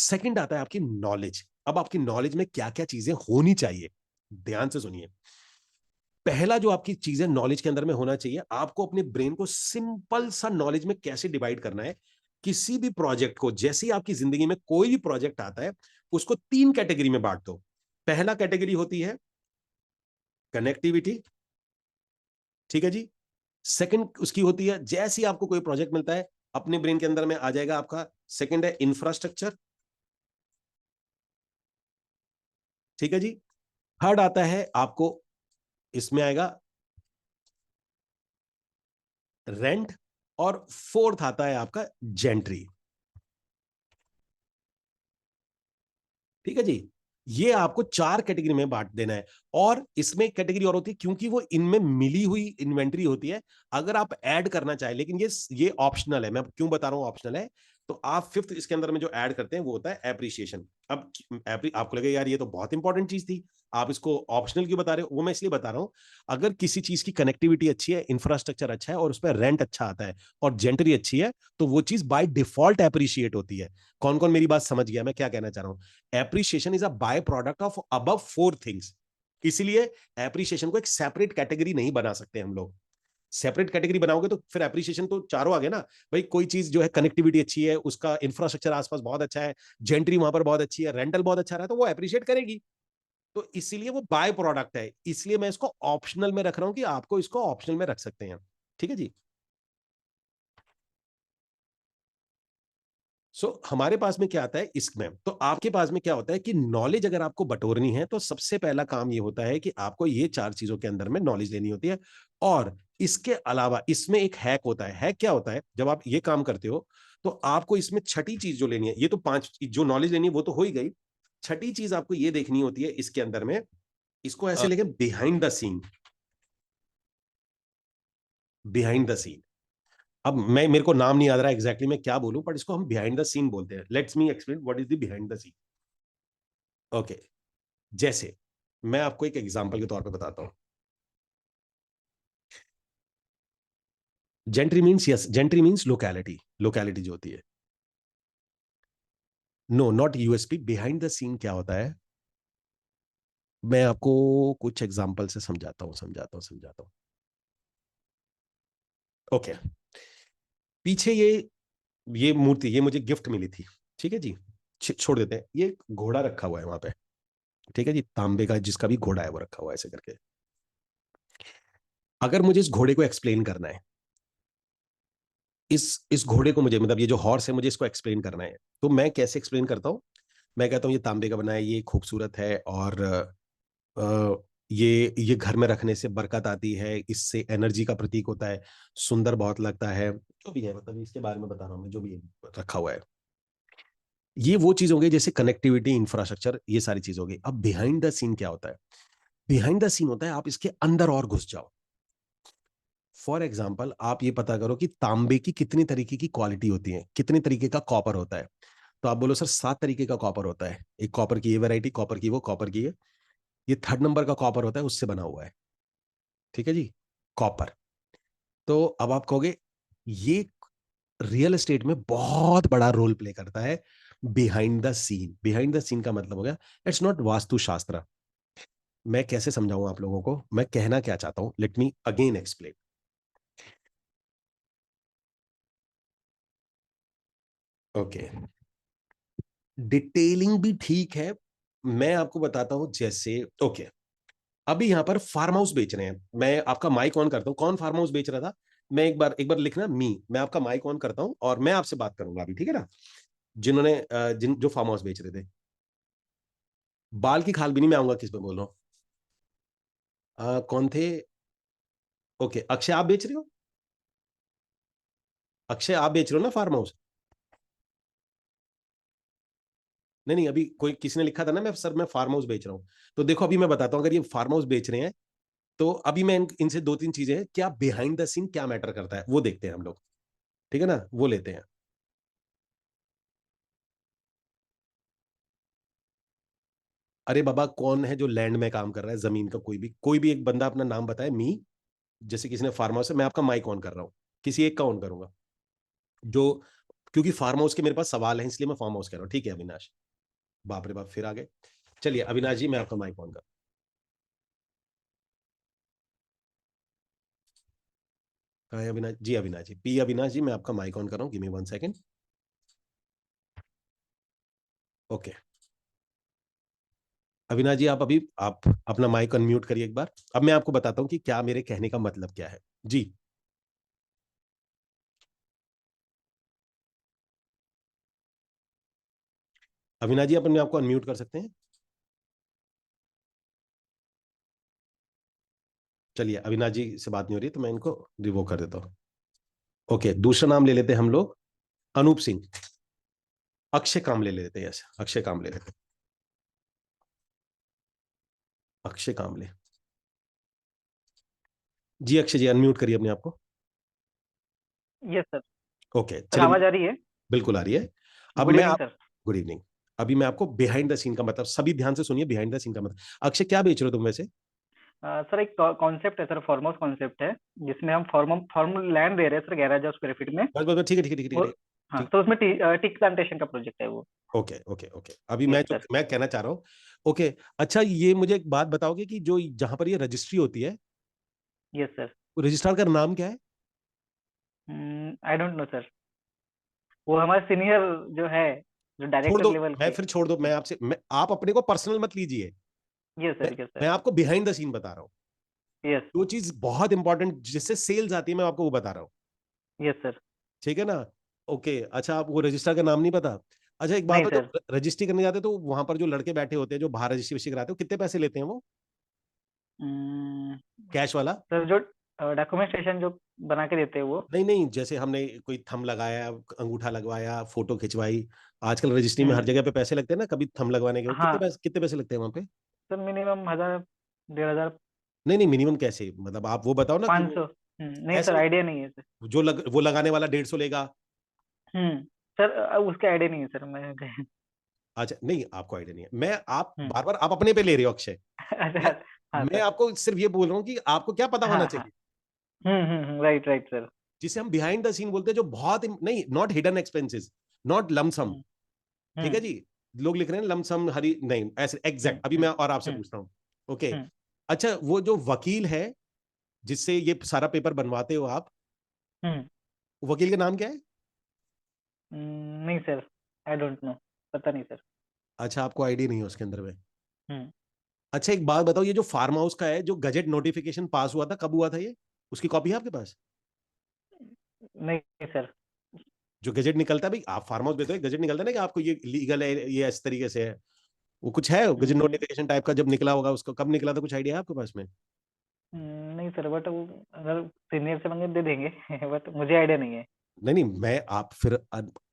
Second आता है आपकी नॉलेज। अब आपकी नॉलेज में क्या क्या चीजें होनी चाहिए, ध्यान से सुनिए। पहला जो आपकी चीजें नॉलेज के अंदर में होना चाहिए, आपको अपने ब्रेन को सिंपल सा नॉलेज में कैसे डिवाइड करना है। किसी भी प्रोजेक्ट को, जैसे ही आपकी जिंदगी में कोई भी प्रोजेक्ट आता है, उसको 3 कैटेगरी में बांट दो। पहला कैटेगरी होती है कनेक्टिविटी, ठीक है जी। सेकंड उसकी होती है, जैसे ही आपको कोई प्रोजेक्ट मिलता है अपने ब्रेन के अंदर में आ जाएगा आपका, सेकंड है इंफ्रास्ट्रक्चर, ठीक है जी। थर्ड आता है आपको, इसमें आएगा रेंट, और फोर्थ आता है आपका जेंट्री, ठीक है जी। ये आपको 4 कैटेगरी में बांट देना है। और इसमें एक कैटेगरी और होती है, क्योंकि वो इनमें मिली हुई इन्वेंट्री होती है, अगर आप ऐड करना चाहे, लेकिन ये ऑप्शनल है। मैं क्यों बता रहा हूं ऑप्शनल है, तो आप फिफ्थ इसके अंदर में जो ऐड करते हैं वो होता है एप्रिसिएशन। अब आपको लगे यार ये तो बहुत इंपॉर्टेंट चीज थी, आप इसको ऑप्शनल क्यों बता रहे हो, वो मैं इसलिए बता रहा हूं, अगर किसी चीज की कनेक्टिविटी अच्छी है, इंफ्रास्ट्रक्चर अच्छा है, और उस पर रेंट अच्छा आता है, और जेंट्री अच्छी है, तो वो चीज बाय डिफॉल्ट एप्रिशिएट होती है। कौन कौन मेरी बात समझ गया मैं क्या कहना चाह रहा हूं? Appreciation is a by product of above 4 things. इसलिए एप्रिसिएशन को एक सेपरेट कैटेगरी नहीं बना सकते हम लोग। सेपरेट कैटेगरी बनाओगे तो फिर एप्रिसिएशन तो चारों आ गए ना भाई। कोई चीज जो है कनेक्टिविटी अच्छी है, उसका इंफ्रास्ट्रक्चर आसपास बहुत अच्छा है, जेंट्री वहां पर बहुत अच्छी है, रेंटल बहुत अच्छा रहा है, तो वो एप्रिशिएट करेगी। तो इसीलिए वो बाय प्रोडक्ट है, इसलिए मैं इसको ऑप्शनल में रख रहा हूं कि आपको इसको ऑप्शनल में रख सकते हैं, ठीक है जी। हमारे पास में क्या आता है इसमें, तो आपके पास में क्या होता है कि नॉलेज अगर आपको बटोरनी है, तो सबसे पहला काम ये होता है कि आपको ये 4 चीजों के अंदर में नॉलेज लेनी होती है। और इसके अलावा इसमें एक हैक होता है। हैक क्या होता है, जब आप ये काम करते हो, तो आपको इसमें छठी चीज जो लेनी है, ये तो 5 जो नॉलेज लेनी है वो तो हो ही गई। छठी चीज आपको ये देखनी होती है इसके अंदर में, इसको ऐसे लेके behind the scene. Behind the scene, अब मैं मेरे को नाम नहीं याद रहा एग्जैक्टली मैं क्या बोलूं, पर इसको हम बिहाइंड द सीन बोलते हैं। Let's me explain what is the behind the scene. Okay, जैसे मैं आपको एक एग्जांपल के तौर पे बताता हूं। Gentry means, yes, gentry means locality. Locality जो होती है, no not USP. Behind the scene क्या होता है, मैं आपको कुछ एग्जांपल से समझाता हूं। ओके, पीछे ये मूर्ति, ये मुझे गिफ्ट मिली थी, ठीक है जी। छोड़ देते हैं, ये घोड़ा रखा हुआ है वहां पे, ठीक है जी, तांबे का जिसका भी घोड़ा है वो रखा हुआ है ऐसे करके। अगर मुझे इस घोड़े को एक्सप्लेन करना है, इस घोड़े को मुझे, मतलब ये जो हॉर्स है, मुझे इसको एक्सप्लेन करना है, तो मैं कैसे एक्सप्लेन करता हूँ? मैं कहता हूँ ये तांबे का बना है, ये खूबसूरत है, और ये घर में रखने से बरकत आती है, इससे एनर्जी का प्रतीक होता है, सुंदर बहुत लगता है, जो भी है, मतलब इसके बारे में बता रहा हूँ मैं, जो भी रखा हुआ है। ये वो चीज हो गई, जैसे कनेक्टिविटी, इंफ्रास्ट्रक्चर, ये सारी चीज हो गई। अब बिहाइंड द सीन क्या होता है? बिहाइंड द सीन होता है आप इसके अंदर और घुस जाओ। फॉर एग्जाम्पल, आप ये पता करो कि तांबे की कितनी तरीके की क्वालिटी होती है, कितने तरीके का कॉपर होता है। तो आप बोलो सर 7 तरीके का कॉपर होता है, एक कॉपर की ये वैरायटी, कॉपर की वो, कॉपर की ये थर्ड नंबर का कॉपर होता है, उससे बना हुआ है, ठीक है जी, कॉपर। तो अब आप कहोगे ये रियल एस्टेट में बहुत बड़ा रोल प्ले करता है। Behind the scene, behind the scene का मतलब हो गया, इट्स नॉट वास्तुशास्त्र। मैं कैसे समझाऊं आप लोगों को, मैं कहना क्या चाहता हूं, let me again explain. Okay, detailing भी ठीक है, मैं आपको बताता हूं जैसे। ओके, अभी यहां पर फार्म हाउस बेच रहे हैं, मैं आपका माइक ऑन करता हूं, कौन फार्म हाउस बेच रहा था? मैं एक बार लिखना मी, मैं आपका माइक ऑन करता हूं और मैं आपसे बात करूंगा अभी, ठीक है ना? जिन्होंने जो फार्म हाउस बेच रहे थे, बाल की खाल भी नहीं, मैं आऊंगा किस पे बोल रहा हूँ। कौन थे? ओके, अक्षय आप बेच रहे हो? अक्षय आप बेच रहे हो ना फार्म हाउस? नहीं नहीं, अभी कोई किसी ने लिखा था ना, मैं सर मैं फार्म हाउस बेच रहा हूँ। तो देखो अभी मैं बताता हूँ, अगर ये फार्म हाउस बेच रहे हैं, तो अभी मैं इनसे 2-3 चीजें हैं, क्या बिहाइंड द सीन क्या मैटर करता है वो देखते हैं हम लोग, ठीक है ना, वो लेते हैं। अरे बाबा, कौन है जो लैंड में काम कर रहा है, जमीन का, कोई भी एक बंदा अपना नाम बताए, मी, जैसे किसी ने फार्म हाउस है, मैं आपका माइक ऑन कर रहा हूँ, किसी एक का ऑन करूंगा, जो क्योंकि फार्म हाउस के मेरे पास सवाल है, इसलिए मैं फार्म हाउस कह रहा हूँ। ठीक है अविनाश, बाप रे बाप फिर आ गए। चलिए अविनाश जी, मैं आपका माइक ऑन कर। कहाँ है अविनाश जी? अविनाश जी, पी अविनाश जी, मैं आपका माइक ऑन कर रहा हूँ, give me 1 second. Okay Avinash ji, आप अपना माइक अनम्यूट करिए एक बार। अब मैं आपको बताता हूँ कि क्या मेरे कहने का मतलब क्या है जी। अविनाश जी, आप अपने आपको अनम्यूट कर सकते हैं। चलिए अविनाश जी से बात नहीं हो रही, तो मैं इनको रिवोक कर देता हूँ। ओके, दूसरा नाम ले लेते हैं हम लोग, अनूप सिंह। अक्षय कामले ले लेते हैं, यस अक्षय कामले लेते हैं, अक्षय कामले। जी अक्षय जी, अनम्यूट करिए अपने आप को। Yes sir. ओके सर चलिए, आवाज आ रही है? बिल्कुल आ रही है। अब गुड मैं इवनिंग आप, सर। Good evening. अभी मैं आपको बिहाइंड द सीन का मतलब, सभी ध्यान से सुनिए, बिहाइंड द सीन का मतलब। अक्षय क्या बेच रहे हो तुम वैसे? सर एक कॉन्सेप्ट है सर, फार्म हाउस कॉन्सेप्ट है, जिसमें हम फार्म लैंड दे रहे हैं सर 11,000 स्क्वायर फीट में। बस बस बस, ठीक है ठीक है ठीक है ठीक वो है हाँ, ठीक। तो उसमें टिक प्लांटेशन का प्रोजेक्ट है वो। ओके ओके ओके, अभी यस मैं जो सर। मैं कहना चाह रहा हूँ। ओके, अच्छा ये मुझे एक बात बताओगे कि जो जहां पर ये रजिस्ट्री होती है, यस सर। रजिस्ट्रार का नाम क्या है? I don't know sir. वो हमारे सीनियर जो है, जो छोड़ डायरेक्टर दो, लेवल मैं के। फिर छोड़ दो, मैं आपसे आप अपने को पर्सनल मत लीजिए। यस मैं, सर, यस मैं सर। आपको बिहाइंड द सीन बता रहा हूँ। यस। जो चीज बहुत इंपॉर्टेंट जिससे सेल्स आती है, मैं आपको वो बता रहा हूँ। Yes sir. ठीक है ना? ओके, अच्छा आप वो रजिस्ट्रार का नाम नहीं पता? अच्छा एक बात नहीं हो, सर। जो रजिस्ट्री करने जाते हैं तो वहां पर जो लड़के बैठे होते हैं जो बाहर रजिस्ट्री कराते हैं, वो कितने पैसे लेते हैं वो, कैश वाला? सर जो डॉक्यूमेंटेशन जो बना के देते हैं वो। नहीं नहीं, जैसे हमने कोई थंब लगाया, अंगूठा लगवाया, फोटो खिंचवाई, आजकल रजिस्ट्री में हर हम्म जगह पे पैसे लगते हैं ना, कभी थंब लगवाने के हाँ कितने पैसे लगते हैं वहां पे? सर, मिनिमम 1,000, 1,500, नहीं नहीं, मिनिमम कैसे, मतलब आप वो बताओ ना कि वो 500। नहीं ऐसे सर, आइडिया नहीं है सर। वो लगाने वाला 150 लेगा। सर उसके आइडिया नहीं है सर मैं। अच्छा नहीं, आपको आइडिया नहीं है, मैं आप हम्म बार बार आप अपने पे ले रहे हो अक्षय। मैं अच्छा। हाँ मैं सर। आपको सिर्फ ये बोल रहा हूँ कि आपको क्या पता होना हाँ हाँ। चाहिए, राइट राइट सर। जिसे हम बिहाइंड द सीन बोलते हैं, जो बहुत नहीं, not hidden expenses, not lump sum. हम्म ठीक है हम्म जी, लोग लिख रहे हैं लमसम हरी, नहीं ऐसे एग्जैक्ट। अभी हम्म मैं और आपसे हम्म पूछता हूँ। ओके, हम्म अच्छा वो जो वकील है जिससे ये सारा पेपर बनवाते हो आप, हम्म वकील का नाम क्या है? नहीं सर, आई डोंट नो, पता नहीं सर। अच्छा आपको आइडिया नहीं है उसके अंदर में? हम्म अच्छा एक बात बताओ, ये जो फार्म हाउस का है, जो गजट नोटिफिकेशन पास हुआ था, कब हुआ था ये? उसकी कॉपी है आपके पास? नहीं सर। जो गजट निकलता है भाई, आप फार्म हाउस देते हो, गजट निकलता है ना कि आपको ये लीगल है, ये इस तरीके से है, वो कुछ है गजट हम्म, नोटिफिकेशन टाइप का, जब निकला होगा उसको, कब निकला था, कुछ आइडिया है आपके पास में? नहीं सर, बट वो अगर सीनियर से मांगे दे देंगे। बट मुझे आइडिया नहीं है। नहीं नहीं, मैं आप फिर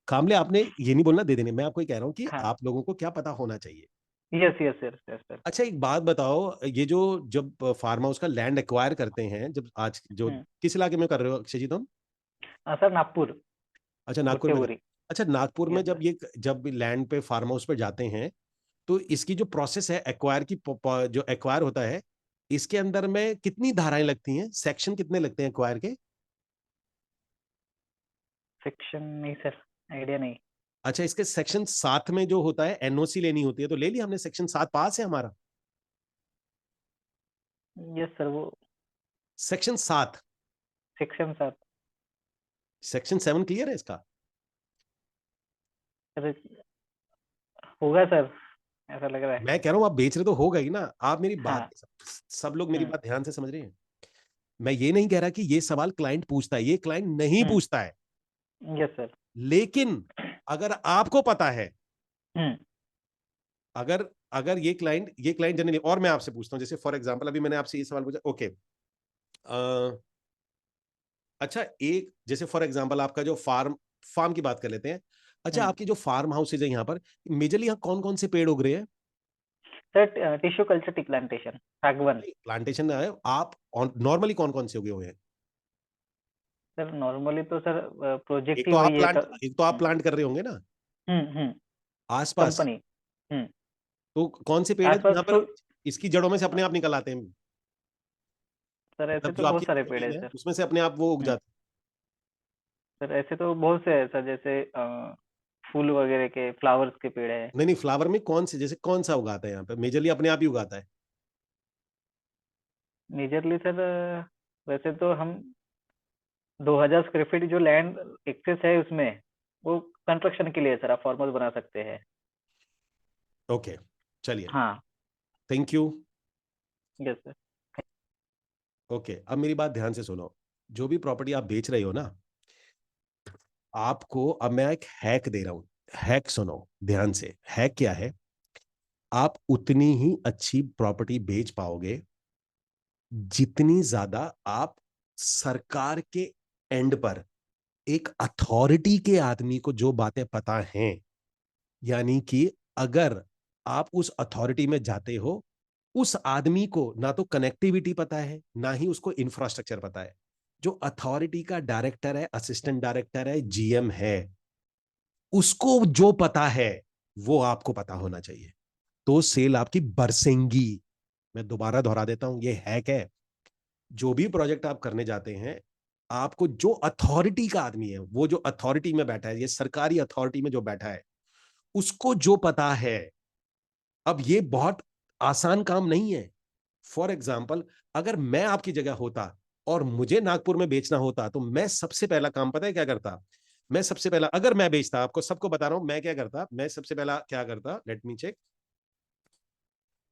कामले, आपने ये नहीं बोलना दे देने, मैं आपको ये कह रहा हूँ कि हाँ। आप लोगों को क्या पता होना चाहिए। Yes yes sir, yes sir. अच्छा एक बात बताओ, ये जो जब फार्म हाउस का लैंड एक्वायर करते हैं, जब आज जो हम्म किस इलाके में कर रहे हो अक्षय जी तुम? सर नागपुर। अच्छा नागपुर में गुट्टेबुरी। अच्छा नागपुर में यस सर। जब लैंड पे फार्म हाउस पे जाते हैं, तो इसकी जो प्रोसेस है एक्वायर की, जो एक्वायर होता है, इसके अंदर में कितनी धाराएं लगती हैं, सेक्शन कितने लगते हैं एक्वायर के? सेक्शन नहीं सर, आइडिया नहीं। अच्छा, इसके सेक्शन 7 में जो होता है, एनओसी लेनी होती है, तो ले लिया हमने, सेक्शन 7 पास है हमारा। यस सर, वो सेक्शन 7, सेक्शन 7। सेक्शन 7 क्लियर है इसका? सर होगा सर, ऐसा लग रहा है। मैं कह रहा हूं आप बेच रहे तो होगा ही ना, आप मेरी बात, हाँ। सब लोग मेरी हम्म बात ध्यान से समझ रहे हैं। मैं ये नहीं कह रहा कि ये सवाल क्लाइंट पूछता है, ये क्लाइंट नहीं हम्म पूछता है, यस सर। लेकिन अगर आपको पता है, हम्म अगर अगर ये क्लाइंट जनरली, और मैं आपसे पूछता हूं, जैसे फॉर एग्जांपल अभी मैंने आपसे ये सवाल पूछा, ओके, अच्छा एक जैसे फॉर एग्जांपल आपका जो फार्म फार्म की बात कर लेते हैं। अच्छा हम्म आपकी जो फार्म हाउसेज है यहाँ पर, मेजरली यहाँ कौन कौन से पेड़ उग रहे हैं? Sir tissue culture, tea plantation, सागवन। प्लांटेशन है आप, नॉर्मली कौन कौन से उगे हुए हैं? सर नॉर्मली तो सर प्रोजेक्ट ही वही है। एक तो आप प्लांट कर रहे होंगे ना हम्म आसपास, कंपनी। हम्म तो कौन से पेड़ है जो आसपास यहाँ पर फ्रूट। इसकी जड़ों में से अपने आप निकल आते हैं, सर ऐसे मतलब तो जो बहुत आपकी सारे पेड़ है जमीन है सर। उसमें से अपने आप वो उग हम्म जाते सर ऐसे तो बहुत से है सर, जैसे फूल वगैरह के, फ्लावर्स के पेड़ है। नहीं नहीं, फ्लावर में कौन से, जैसे कौन सा उगाता है यहाँ पे? मेजरली अपने आप ही उगाता है? मेजरली सर वैसे तो हम 2000 स्क्वायर फीट जो लैंड एक्सेस है उसमें, वो कंस्ट्रक्शन के लिए है सर, आप फॉर्मल बना सकते हैं। ओके, चलिए, हाँ। Thank you. Yes sir. Okay, अब मेरी बात ध्यान से सुनो। जो भी प्रॉपर्टी आप बेच रहे हो ना, आपको अब मैं एक हैक दे रहा हूं। हैक सुनो ध्यान से। हैक क्या है? आप उतनी ही अच्छी प्रॉपर्टी बेच पाओगे जितनी ज्यादा आप सरकार के एंड पर एक अथॉरिटी के आदमी को जो बातें पता हैं, यानी कि अगर आप उस अथॉरिटी में जाते हो, उस आदमी को ना तो कनेक्टिविटी पता है, ना ही उसको इंफ्रास्ट्रक्चर पता है। जो अथॉरिटी का डायरेक्टर है, असिस्टेंट डायरेक्टर है, जीएम है, उसको जो पता है वो आपको पता होना चाहिए, तो सेल आपकी बरसेंगी। मैं दोबारा दोहरा देता हूं, ये हैक है। जो भी प्रोजेक्ट आप करने जाते हैं, आपको जो अथॉरिटी का आदमी है, वो जो अथॉरिटी में बैठा है, ये सरकारी अथॉरिटी में जो बैठा है, उसको जो पता है। अब ये बहुत आसान काम नहीं है। फॉर एग्जाम्पल, अगर मैं आपकी जगह होता और मुझे नागपुर में बेचना होता, तो मैं सबसे पहला काम पता है क्या करता? मैं सबसे पहला, अगर मैं बेचता, आपको सबको बता रहा हूं मैं क्या करता, मैं सबसे पहला क्या करता, लेट मी चेक।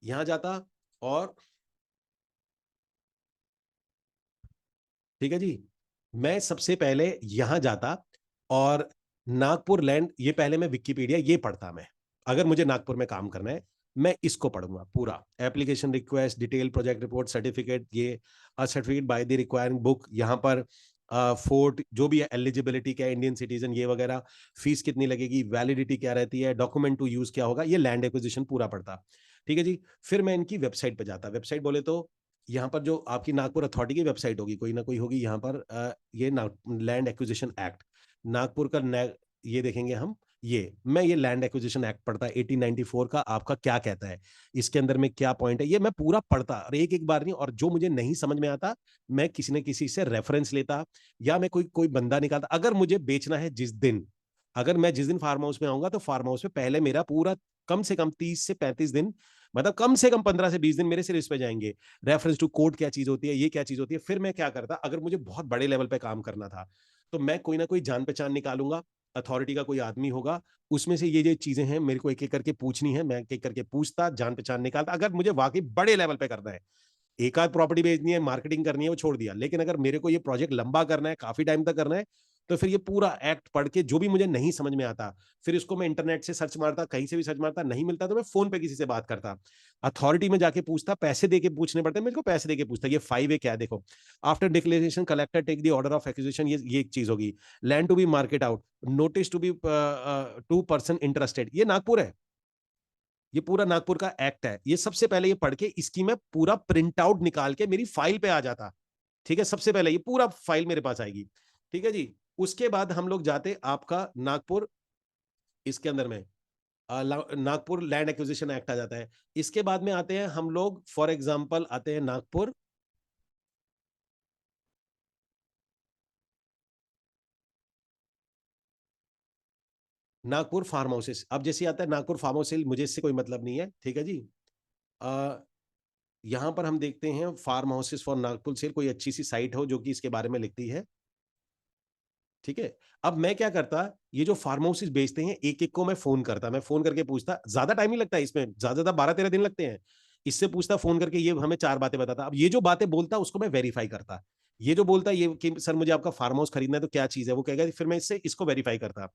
यहां जाता और, ठीक है जी, मैं सबसे पहले यहां जाता और नागपुर लैंड, ये पहले मैं विकिपीडिया ये पढ़ता। मैं, अगर मुझे नागपुर में काम करना है, मैं इसको पढ़ूंगा पूरा। Application request, detail project report, certificate, ये certificate by the requiring book, यहाँ पर फोर्ट जो भी है, एलिजिबिलिटी क्या है, इंडियन सिटीजन, ये वगैरह, फीस कितनी लगेगी, वैलिडिटी क्या रहती है, डॉक्यूमेंट टू यूज क्या होगा, ये लैंड एक्विजिशन पूरा पड़ता। ठीक है जी। फिर मैं इनकी वेबसाइट पे जाता। वेबसाइट बोले तो यहाँ पर जो आपकी नागपुर अथॉरिटी की वेबसाइट होगी, कोई ना कोई होगी यहाँ पर, ये लैंड एक्विजिशन एक्ट नागपुर का ये देखेंगे हम। ये लैंड एक्विजिशन एक्ट पढ़ता है 1894 का, आपका क्या कहता है, इसके अंदर में क्या पॉइंट है, ये मैं पूरा पढ़ता, और एक एक बार नहीं। और जो मुझे नहीं समझ में आता, मैं किसी न किसी से रेफरेंस लेता, या मैं कोई कोई बंदा निकालता। अगर मुझे बेचना है जिस दिन, अगर मैं जिस दिन फार्म हाउस में आऊंगा, तो फार्म हाउस में पहले मेरा पूरा कम से कम 30 से 35 दिन, मतलब कम से कम 15 से 20 दिन मेरे सिर्फ इस पे जाएंगे। रेफरेंस टू कोड क्या चीज होती है, ये क्या चीज होती है। फिर मैं क्या करता, अगर मुझे बहुत बड़े लेवल पे काम करना था, तो मैं कोई ना कोई जान पहचान निकालूंगा, अथॉरिटी का कोई आदमी होगा, उसमें से ये चीजें हैं मेरे को एक एक करके पूछनी है, मैं एक एक करके पूछता, जान पहचान निकालता। अगर मुझे वाकई बड़े लेवल पे करना है, एक आध प्रॉपर्टी बेचनी है, मार्केटिंग करनी है, वो छोड़ दिया, लेकिन अगर मेरे को ये प्रोजेक्ट लंबा करना है, काफी टाइम तक करना है, तो फिर ये पूरा एक्ट पढ़ के जो भी मुझे नहीं समझ में आता, फिर इसको मैं इंटरनेट से सर्च मारता, कहीं से भी सर्च मारता, नहीं मिलता तो मैं फोन पे किसी से बात करता, अथॉरिटी में जाके पूछता, पैसे देके पूछने पड़ते, मेरे को पैसे देके पूछता। ये 5A क्या है देखो, after declaration collector take the order of acquisition, ये एक चीज होगी। Land to be market out, notice to be to person interested, ये नागपुर है, ये पूरा नागपुर का एक्ट है। ये सबसे पहले ये पढ़ के इसकी मैं पूरा प्रिंट आउट निकाल के मेरी फाइल पे आ जाता। ठीक है, सबसे पहले ये पूरा फाइल मेरे पास आएगी। ठीक है जी। उसके बाद हम लोग जाते आपका नागपुर, इसके अंदर में नागपुर लैंड एक्विजिशन एक्ट आ जाता है। इसके बाद में आते हैं हम लोग, फॉर एग्जाम्पल आते हैं नागपुर, नागपुर फार्म हाउसेस। अब जैसे आता है नागपुर फार्म हाउस, मुझे इससे कोई मतलब नहीं है, ठीक है जी। आ, यहां पर हम देखते हैं farm houses for Nagpur sale, कोई अच्छी सी साइट हो जो कि इसके बारे में लिखती है। ठीक है। अब मैं क्या करता, ये जो फार्म हाउसेस बेचते हैं, एक एक को मैं फोन करता, मैं फोन करके पूछता, ज्यादा टाइम नहीं लगता है इसमें, ज्यादा ज्यादा 12-13 दिन लगते हैं। इससे पूछता फोन करके, ये हमें 4 बातें बताता। अब ये जो बातें बोलता उसको मैं वेरीफाई करता। ये जो बोलता है ये कि सर मुझे आपका फार्म हाउस खरीदना है, तो क्या चीज है, वो कहेगा, फिर मैं इससे इसको वेरीफाई करता।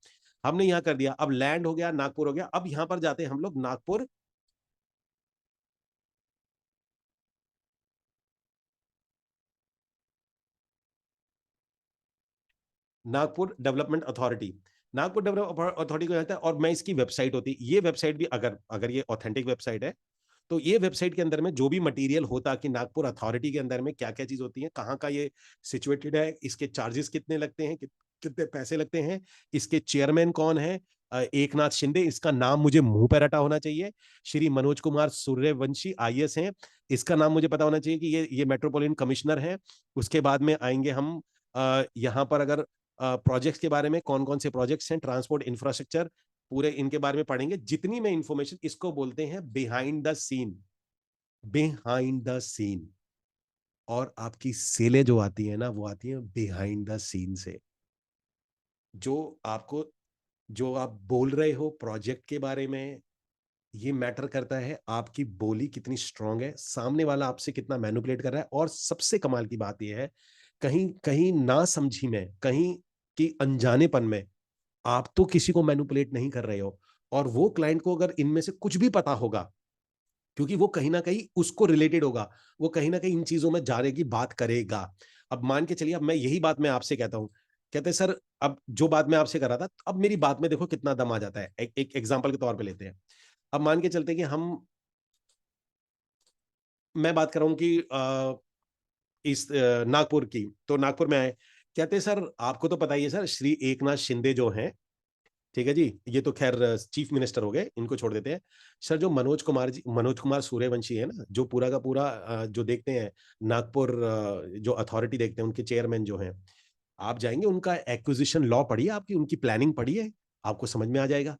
हमने यहाँ कर दिया, अब लैंड हो गया, नागपुर हो गया। अब यहाँ पर जाते हैं हम लोग Nagpur, Nagpur development authority. Nagpur development authority को जाता है, और मैं इसकी वेबसाइट होती, ये वेबसाइट भी अगर अगर ये ऑथेंटिक वेबसाइट है, तो ये वेबसाइट के अंदर में जो भी मटेरियल होता कि नागपुर अथॉरिटी के अंदर में क्या क्या चीज होती है, कहाँ का ये सिचुएटेड है, इसके चार्जेस कितने लगते हैं, कितने पैसे लगते हैं, इसके चेयरमैन कौन है, एक नाथ शिंदे, इसका नाम मुझे मुंह पर रटा होना चाहिए। श्री मनोज कुमार सूर्यवंशी आईएएस हैं, इसका नाम मुझे पता होना चाहिए कि ये मेट्रोपॉलिटन कमिश्नर है। उसके बाद में आएंगे हम यहाँ पर, अगर प्रोजेक्ट्स के बारे में, कौन कौन से प्रोजेक्ट्स हैं, ट्रांसपोर्ट इंफ्रास्ट्रक्चर, पूरे इनके बारे में पढ़ेंगे। जितनी मैं इंफॉर्मेशन, इसको बोलते हैं behind the scene, behind the scene. और आपकी सेलें जो आती है ना, वो आती है बिहाइंड द सीन से। जो आपको, जो आप बोल रहे हो प्रोजेक्ट के बारे में, ये मैटर करता है आपकी बोली कितनी स्ट्रांग है, सामने वाला आपसे कितना मैनिपुलेट कर रहा है। और सबसे कमाल की बात यह है, कहीं कहीं ना समझी में, कहीं की अनजानेपन में आप तो किसी को मैनिपुलेट नहीं कर रहे हो, और वो क्लाइंट को अगर इनमें से कुछ भी पता होगा, क्योंकि वो कहीं ना कहीं उसको रिलेटेड होगा, वो कहीं ना कहीं इन चीजों में जाने की बात करेगा। अब मान के चलिए, अब मैं यही बात मैं आपसे कहता हूं, कहते सर अब जो बात मैं आपसे कर रहा था, अब मेरी बात में देखो कितना दम आ जाता है। एक एग्जांपल के तौर पे लेते हैं। अब मान के चलते हैं कि हम, मैं बात कर रहा हूँ कि इस नागपुर की, तो नागपुर में आए, कहते हैं सर आपको तो पता ही है सर, श्री एकनाथ शिंदे जो हैं, ठीक है जी, ये तो खैर चीफ मिनिस्टर हो गए, इनको छोड़ देते हैं। सर जो मनोज कुमार जी, मनोज कुमार सूर्यवंशी है ना, जो पूरा का पूरा जो देखते हैं नागपुर, जो अथॉरिटी देखते हैं, उनके चेयरमैन जो हैं, आप जाएंगे उनका एक्विजिशन लॉ पढ़िए, आपकी उनकी प्लानिंग पढ़िए, आपको समझ में आ जाएगा।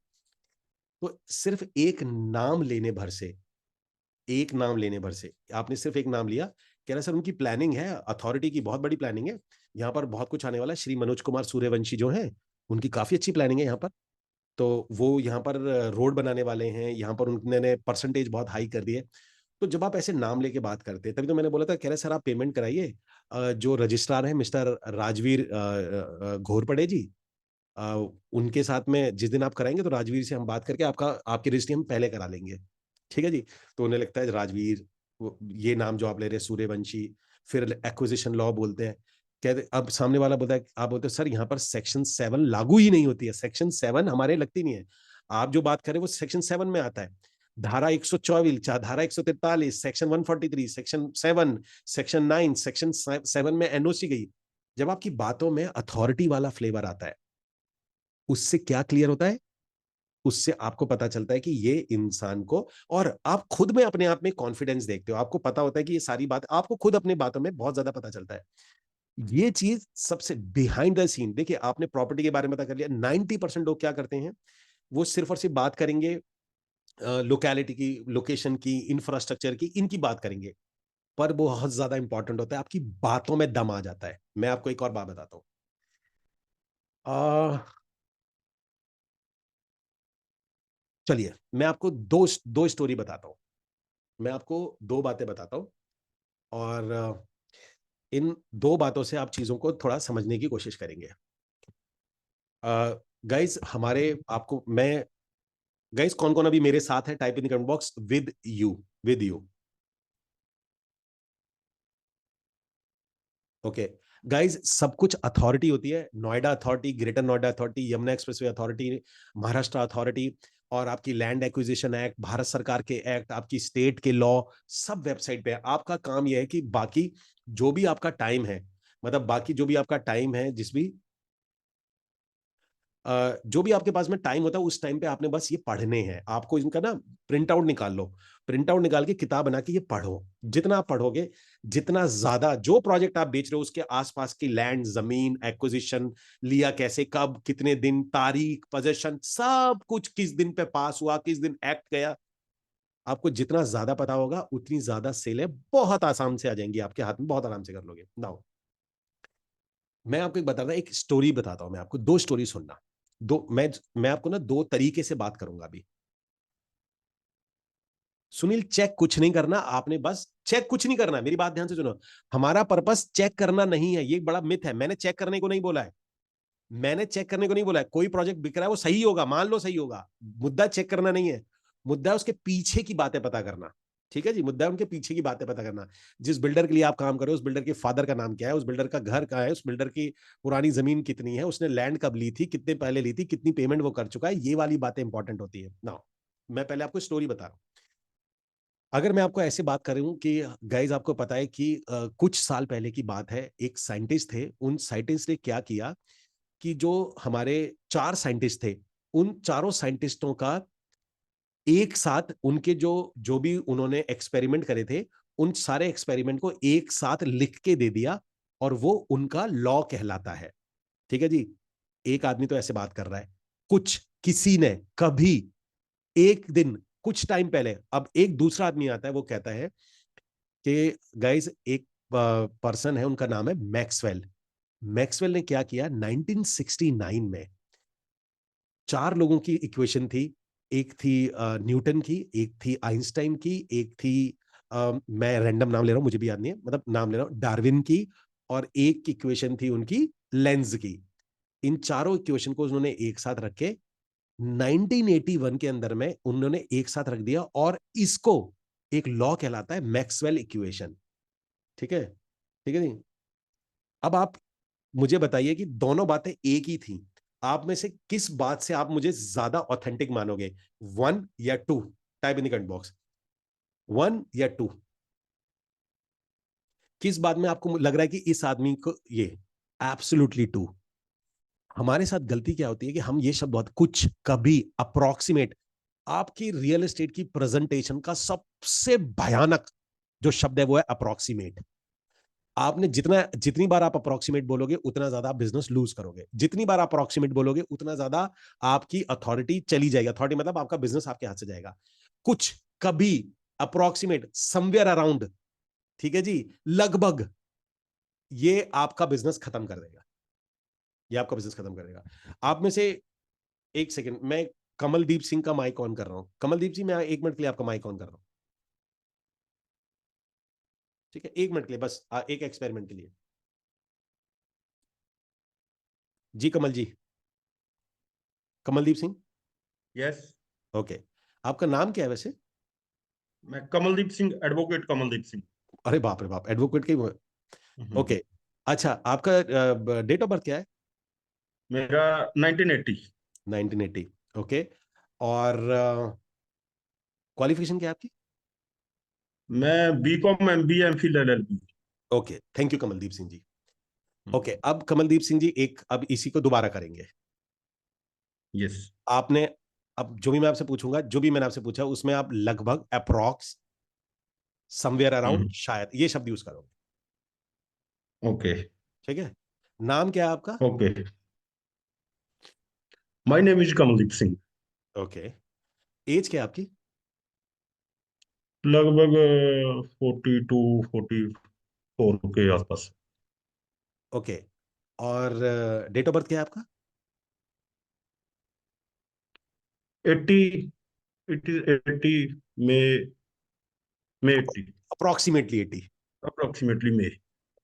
तो सिर्फ एक नाम लेने भर से, एक नाम लेने भर से, आपने सिर्फ एक नाम लिया, कह रहा सर उनकी प्लानिंग है, अथॉरिटी की बहुत बड़ी प्लानिंग है, यहाँ पर बहुत कुछ आने वाला है, श्री मनोज कुमार सूर्यवंशी जो है, उनकी काफी अच्छी प्लानिंग है यहाँ पर। तो वो यहाँ पर रोड बनाने वाले हैं, यहाँ पर उन्होंने परसेंटेज बहुत हाई कर दी है। तो जब आप ऐसे नाम लेके बात करते हैं, तभी तो मैंने बोला था, कह रहे सर आप पेमेंट कराइए, जो रजिस्ट्रार है मिस्टर राजवीर घोरपड़े जी, उनके साथ में जिस दिन आप कराएंगे, तो राजवीर से हम बात करके आपका, आपकी रजिस्ट्री हम पहले करा लेंगे, ठीक है जी। तो उन्हें लगता है राजवीर, ये नाम जो आप ले रहे हैं सूर्यवंशी, फिर एक्विजिशन लॉ बोलते हैं। कहते, अब सामने वाला बोलता है, आप बोलते हैं सर यहाँ पर सेक्शन 7 लागू ही नहीं होती है, सेक्शन 7 हमारे लगती नहीं है। आप जो बात करें वो सेक्शन 7 में आता है, धारा 124, धारा 143, सेक्शन 143, सेक्शन 7, सेक्शन 9, सेक्शन 7 में एनओसी गई। जब आपकी बातों में अथॉरिटी वाला फ्लेवर आता है, उससे क्या क्लियर होता है, उससे आपको पता चलता है कि ये इंसान को, और आप खुद में अपने आप में कॉन्फिडेंस देखते हो, आपको पता होता है कि ये सारी बात आपको खुद अपने बातों में बहुत ज्यादा पता चलता है। ये चीज सबसे बिहाइंड द सीन, देखिए आपने प्रॉपर्टी के बारे में पता कर लिया, 90% लोग क्या करते हैं, वो सिर्फ और सिर्फ बात करेंगे लोकेलिटी की, लोकेशन की, इंफ्रास्ट्रक्चर की, इनकी बात करेंगे। पर बहुत ज्यादा इंपॉर्टेंट होता है, आपकी बातों में दम आ जाता है। मैं आपको एक और बात बताता हूँ, चलिए मैं आपको दो दो स्टोरी बताता हूँ, मैं आपको दो बातें बताता हूँ, और इन दो बातों से आप चीजों को थोड़ा समझने की कोशिश करेंगे। गाइस हमारे, आपको मैं, गाइस कौन कौन अभी मेरे साथ है, type in comment box, with you, with you, okay. Guys सब कुछ अथॉरिटी होती है, Noida authority, greater Noida authority, Yamuna expressway authority, Maharashtra authority, और आपकी लैंड एक्विजिशन एक्ट, भारत सरकार के एक्ट, आपकी स्टेट के लॉ, सब वेबसाइट पे है। आपका काम यह है कि बाकी जो भी आपका टाइम है, मतलब बाकी जो भी आपका टाइम है, जिस भी जो भी आपके पास में टाइम होता है, उस टाइम पे आपने बस ये पढ़ने हैं, आपको इनका ना प्रिंट आउट निकाल लो, प्रिंट आउट निकाल के किताब बना के ये पढ़ो। जितना आप पढ़ोगे, जितना ज्यादा जो प्रोजेक्ट आप बेच रहे हो उसके आसपास की लैंड, जमीन, एक्विजिशन, लिया कैसे, कब, कितने दिन, तारीख, पोजेशन, सब कुछ किस दिन पे पास हुआ, किस दिन एक्ट गया, आपको जितना ज्यादा पता होगा, उतनी ज्यादा सेलें बहुत आसान से आ जाएंगी आपके हाथ में, बहुत आराम से कर लोगे। नाउ मैं आपको एक बताता, एक स्टोरी बताता हूं, मैं आपको दो स्टोरी सुनना। दो मैं आपको ना दो तरीके से बात करूंगा अभी। सुनील चेक कुछ नहीं करना, आपने बस चेक कुछ नहीं करना, मेरी बात ध्यान से सुनो। हमारा पर्पस चेक करना नहीं है, ये एक बड़ा मिथ है, मैंने चेक करने को नहीं बोला है, मैंने चेक करने को नहीं बोला है। कोई प्रोजेक्ट बिक रहा है वो सही होगा, मान लो सही होगा, मुद्दा चेक करना नहीं है, मुद्दा है उसके पीछे की बातें पता करना। ठीक है जी, मुद्दा है उनके पीछे की बातें पता करना। जिस बिल्डर के लिए आप काम कर रहे हो, उस बिल्डर के फादर का नाम क्या है, उस बिल्डर का घर कहाँ है, उस बिल्डर की पुरानी जमीन कितनी है, उसने लैंड कब ली थी, कितने पहले ली थी, कितनी पेमेंट वो कर चुका है, ये वाली बातें इंपॉर्टेंट होती है ना। मैं पहले आपको स्टोरी बता रहा हूँ। अगर मैं आपको ऐसे बात कर रही हूँ कि गाइज आपको पता है कि कुछ साल पहले की बात है, एक साइंटिस्ट थे, उन साइंटिस्ट ने क्या किया कि जो हमारे चार साइंटिस्ट थे, उन चारों साइंटिस्टों का एक साथ, उनके जो जो भी उन्होंने एक्सपेरिमेंट करे थे, उन सारे एक्सपेरिमेंट को एक साथ लिख के दे दिया, और वो उनका लॉ कहलाता है। ठीक है जी। एक आदमी तो ऐसे बात कर रहा है, कुछ किसी ने कभी एक दिन कुछ टाइम पहले, अब एक दूसरा आदमी आता है, वो कहता है कि गाइस एक पर्सन है, उनका नाम है मैक्सवेल। मैक्सवेल ने क्या किया 1969 में, चार लोगों की इक्वेशन थी। एक थी न्यूटन की, एक थी आइंस्टाइन की, एक थी मैं रैंडम नाम ले रहा हूं, मुझे भी याद नहीं है, मतलब नाम ले रहा हूं, डार्विन की, और एक इक्वेशन थी उनकी लेंज की। इन चारों इक्वेशन को उन्होंने एक साथ रखे, 1981 के अंदर में उन्होंने एक साथ रख दिया, और इसको एक लॉ कहलाता है मैक्सवेल इक्वेशन। ठीक है, ठीक है जी। अब आप मुझे बताइए कि दोनों बातें एक ही थी, आप में से किस बात से आप मुझे ज्यादा ऑथेंटिक मानोगे, वन या two? Type in the comment box, one या टू, किस बात में आपको लग रहा है कि इस आदमी को ये? Absolutely two. हमारे साथ गलती क्या होती है कि हम ये शब्द बहुत, कुछ, कभी, अप्रोक्सीमेट, आपकी रियल एस्टेट की प्रेजेंटेशन का सबसे भयानक जो शब्द है वो है अप्रोक्सीमेट। आपने जितनी बार आप अप्रोक्सीमेट बोलोगे उतना ज्यादा आप बिजनेस लूज करोगे, जितनी बार आप अप्रोक्सीमेट बोलोगे उतना ज्यादा आपकी अथॉरिटी चली जाएगी। अथॉरिटी मतलब आपका बिजनेस आपके हाथ से जाएगा। कुछ, कभी, अप्रोक्सीमेट, समवेयर अराउंड, ठीक है जी, लगभग, ये आपका बिजनेस खत्म कर देगा, ये आपका बिजनेस खत्म कर देगा। आप में से एक सेकंड, मैं कमलदीप सिंह का माइक ऑन कर रहा हूं। कमलदीप जी, मैं 1 मिनट के लिए आपका माइक ऑन कर रहा हूं। ठीक है, 1 मिनट के लिए बस, एक एक्सपेरिमेंट के लिए। जी कमल जी, कमलदीप सिंह। यस। ओके, आपका नाम क्या है वैसे? मैं कमलदीप सिंह, एडवोकेट कमलदीप सिंह। अरे बाप रे बाप, एडवोकेट के। ओके, अच्छा, आपका डेट ऑफ बर्थ क्या है? मेरा 1980। 1980। ओके, और क्वालिफिकेशन क्या है आपकी? मैं BCom MBA MPhil LLB. Okay, thank you Kamaldeep Singh ji. Okay, अब कमलदीप सिंह जी, एक अब इसी को दोबारा करेंगे। यस। आपने, अब जो भी मैं आपसे पूछूंगा, जो भी मैंने आपसे पूछा उसमें आप लगभग, अप्रॉक्स, समवेयर अराउंड, शायद, ये शब्द यूज करोगे। ओके। ठीक है, नाम क्या है आपका? Okay. My name is Kamaldeep Singh. Okay, age क्या है आपकी? लगभग 42 44 के आसपास। ओके, और डेट ऑफ बर्थ क्या है आपका? 80। It is 80। May 80। Approximately 80। Approximately may.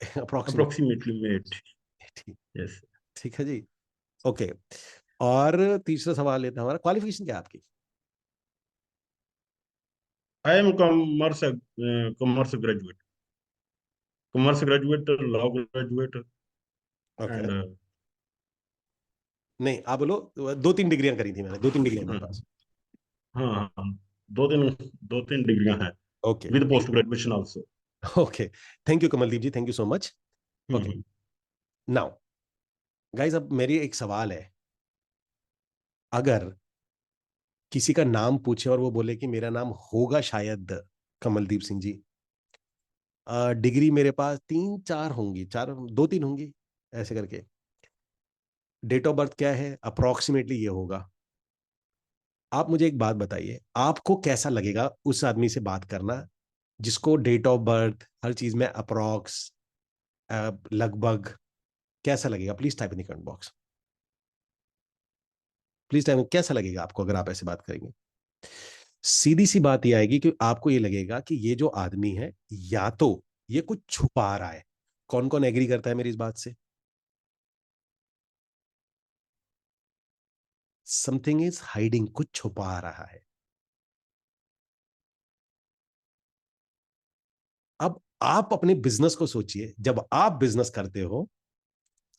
Approximately approximately may 80। 80। Yes. ठीक है जी। ओके, और तीसरा सवाल लेते हैं हमारा, क्वालिफिकेशन क्या है आपकी? I am commerce commerce graduate. Commerce graduate, law graduate okay, and. नहीं आप बोलो, 2-3 डिग्रियां करी थी मैंने, 2-3 डिग्रियां मेरे पास। हाँ हाँ, दो तीन डिग्रियां हैं, okay, with post graduation also. Okay, thank you Kamaldeep ji, thank you so much. Okay, now guys, अब मेरी एक सवाल है, अगर किसी का नाम पूछे और वो बोले कि मेरा नाम होगा शायद कमलदीप सिंह जी, डिग्री मेरे पास 3-4 होंगी, 2-3 होंगी, ऐसे करके, डेट ऑफ बर्थ क्या है, अप्रोक्सीमेटली ये होगा। आप मुझे एक बात बताइए, आपको कैसा लगेगा उस आदमी से बात करना जिसको डेट ऑफ बर्थ हर चीज में अप्रोक्स, लगभग, कैसा लगेगा? Please type in the comment box, please type, कैसा लगेगा आपको अगर आप ऐसे बात करेंगे? सीधी सी बात ये आएगी कि आपको ये लगेगा कि ये जो आदमी है, या तो ये कुछ छुपा रहा है। कौन कौन एग्री करता है मेरी इस बात से? समथिंग इज हाइडिंग, कुछ छुपा रहा है। अब आप अपने बिजनेस को सोचिए, जब आप बिजनेस करते हो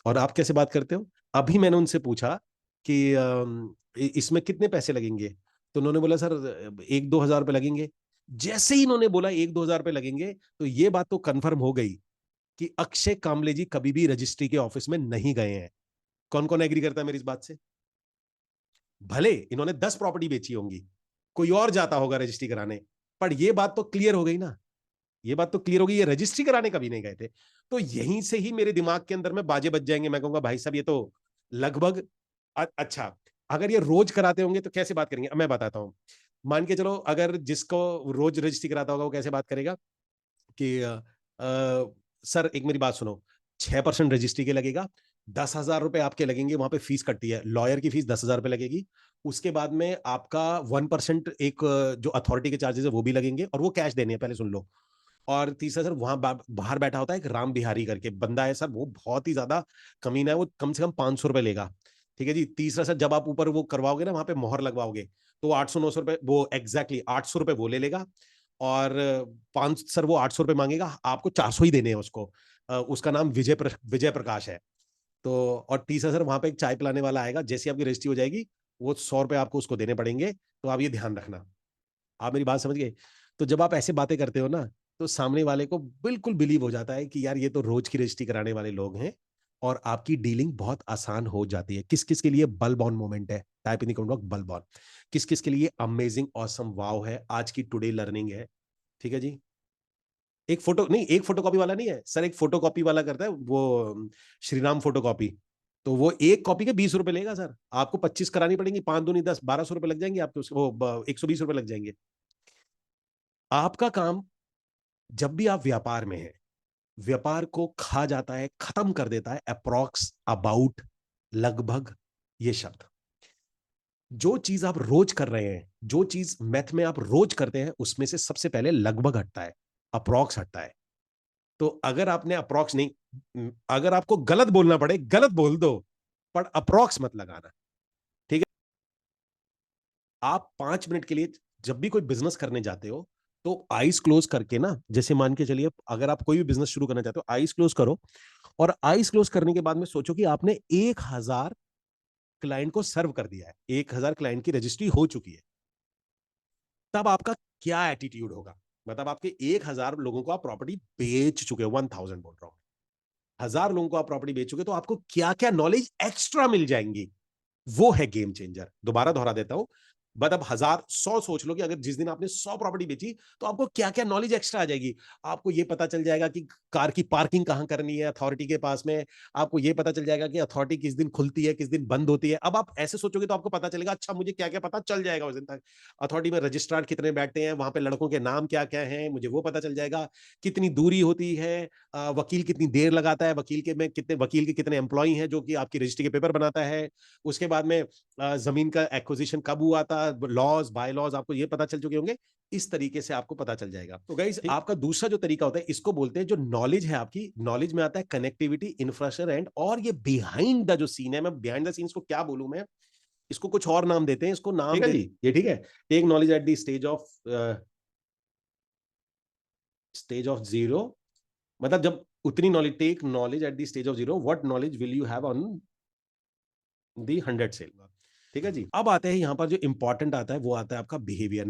और आप कैसे बात करते हो। अभी मैंने उनसे पूछा कि इसमें कितने पैसे लगेंगे, तो उन्होंने बोला सर 1-2 हज़ार रुपए लगेंगे। जैसे ही इन्होंने बोला 1-2 हज़ार रुपए लगेंगे, तो ये बात तो कंफर्म हो गई कि अक्षय कामले जी कभी भी रजिस्ट्री के ऑफिस में नहीं गए हैं। कौन कौन एग्री करता है मेरी इस बात से? भले इन्होंने 10 प्रॉपर्टी बेची होंगी, कोई और जाता होगा रजिस्ट्री कराने, पर यह बात तो क्लियर हो गई ना, ये बात तो क्लियर होगी, ये रजिस्ट्री कराने कभी नहीं गए थे। तो यहीं से ही मेरे दिमाग के अंदर में बाजे बज जाएंगे, मैं कहूंगा भाई साहब ये तो लगभग अच्छा, अगर ये रोज कराते होंगे तो कैसे बात करेंगे। अब मैं बताता हूँ, मान के चलो अगर जिसको रोज रजिस्ट्री कराता होगा वो कैसे बात करेगा कि सर एक मेरी बात सुनो, 6% रजिस्ट्री के लगेगा, 10,000 रुपए आपके लगेंगे, वहां पे फीस कटती है, लॉयर की फीस 10,000 रुपए लगेगी। उसके बाद में आपका 1% एक जो अथॉरिटी के चार्जेस है वो भी लगेंगे, और वो कैश देने हैं, पहले सुन लो। और तीसरा सर वहां बाहर बैठा होता है एक राम बिहारी करके बंदा है सर, वो बहुत ही ज्यादा कमीना है, वो कम से कम 500 रुपए लेगा। ठीक है जी। तीसरा सर जब आप ऊपर वो करवाओगे ना, वहां पे मोहर लगवाओगे, तो 800-900 रुपए वो एग्जैक्टली 800 रुपए वो ले लेगा। और 5 सर वो 800 रुपए मांगेगा, आपको 400 ही देने हैं उसको। उसका नाम विजय प्रकाश है। तो और तीसरा सर वहां पे एक चाय पिलाने वाला आएगा, जैसे आपकी रजिस्ट्री हो जाएगी वो 100 रुपए आपको उसको देने पड़ेंगे। तो आप ये ध्यान रखना। आप मेरी बात समझ गए। तो जब आप ऐसे बातें करते हो ना, तो सामने वाले को बिल्कुल बिलीव हो जाता है कि यार ये तो रोज की रजिस्ट्री कराने वाले लोग हैं, और आपकी डीलिंग बहुत आसान हो जाती है। किस किस के लिए बल्ब ऑन मोमेंट है, type in the comment box bulb on. किस किस के लिए अमेजिंग ऑसम वाव है, आज की टुडे लर्निंग है। ठीक है जी। एक फोटो नहीं, एक फोटोकॉपी वाला नहीं है सर, एक फोटोकॉपी वाला करता है वो, श्रीराम फोटोकॉपी। तो वो एक कॉपी के 20 रुपए लेगा सर, आपको 25 करानी पड़ेंगी, 5 दूनी 10, 1200 रुपए लग जाएंगे आपके, वो 120 रुपए लग जाएंगे। आपका काम, जब भी आप व्यापार में हैं, व्यापार को खा जाता है, खत्म कर देता है अप्रॉक्स, अबाउट, लगभग, ये शब्द। जो चीज आप रोज कर रहे हैं, जो चीज मैथ में आप रोज करते हैं, उसमें से सबसे पहले लगभग हटता है, अप्रॉक्स हटता है। तो अगर आपने अप्रॉक्स नहीं, अगर आपको गलत बोलना पड़े गलत बोल दो, पर अप्रॉक्स मत लगाना। ठीक है। आप 5 मिनट के लिए जब भी कोई बिजनेस करने जाते हो, तो आईज क्लोज करके ना, जैसे मान के चलिए अगर आप कोई भी बिजनेस शुरू करना चाहते हो, आईज क्लोज करो, और आईज क्लोज करने के बाद में सोचो कि आपने 1,000 क्लाइंट को सर्व कर दिया है, 1,000 क्लाइंट की रजिस्ट्री हो चुकी है। तब आपका क्या एटीट्यूड होगा, मतलब आपके 1,000 लोगों को आप प्रॉपर्टी बेच चुके हो, 1,000 बोल रहा हूं, 1,000 लोगों को आप प्रॉपर्टी बेच चुके, तो आपको क्या क्या नॉलेज एक्स्ट्रा मिल जाएंगी, वो है गेम चेंजर। दोबारा दोहरा देता हूं, बट अब 1,000-100 सोच लो कि अगर जिस दिन आपने 100 प्रॉपर्टी बेची, तो आपको क्या क्या नॉलेज एक्स्ट्रा आ जाएगी। आपको ये पता चल जाएगा कि कार की पार्किंग कहां करनी है अथॉरिटी के पास में। आपको ये पता चल जाएगा कि अथॉरिटी किस दिन खुलती है, किस दिन बंद होती है। अब आप ऐसे सोचोगे तो आपको पता चलेगा, अच्छा मुझे क्या क्या पता चल जाएगा उस दिन तक। अथॉरिटी में रजिस्ट्रार कितने बैठते हैं, वहां पे लड़कों के नाम क्या क्या हैं, मुझे वो पता चल जाएगा। कितनी दूरी होती है, वकील कितनी देर लगाता है, वकील के कितने एम्प्लॉई हैं जो कि आपकी रजिस्ट्री के पेपर बनाता है। उसके बाद में जमीन का एक्विजिशन कब हुआ था, लॉज बाय लॉज आपको ये पता चल चुके होंगे। इस तरीके से आपको पता चल जाएगा। तो गाइस आपका दूसरा जो तरीका होता है, इसको बोलते हैं, जो नॉलेज है आपकी, नॉलेज में आता है कनेक्टिविटी, इंफ्रास्ट्रक्चर एंड, और ये बिहाइंड द जो सीन है, मैं बिहाइंड द सीन्स को क्या बोलूं, मैं इसको कुछ और नाम देते हैं, इसको नाम ठीक है जी, ये ठीक है। Take knowledge at the stage of zero, मतलब जब उतनी knowledge, take knowledge at the stage of zero, what knowledge will you have on the 100 sale. ठीक है जी। अब आते हैं यहां पर जो इंपॉर्टेंट आता है, वो आता है आपका बिहेवियर।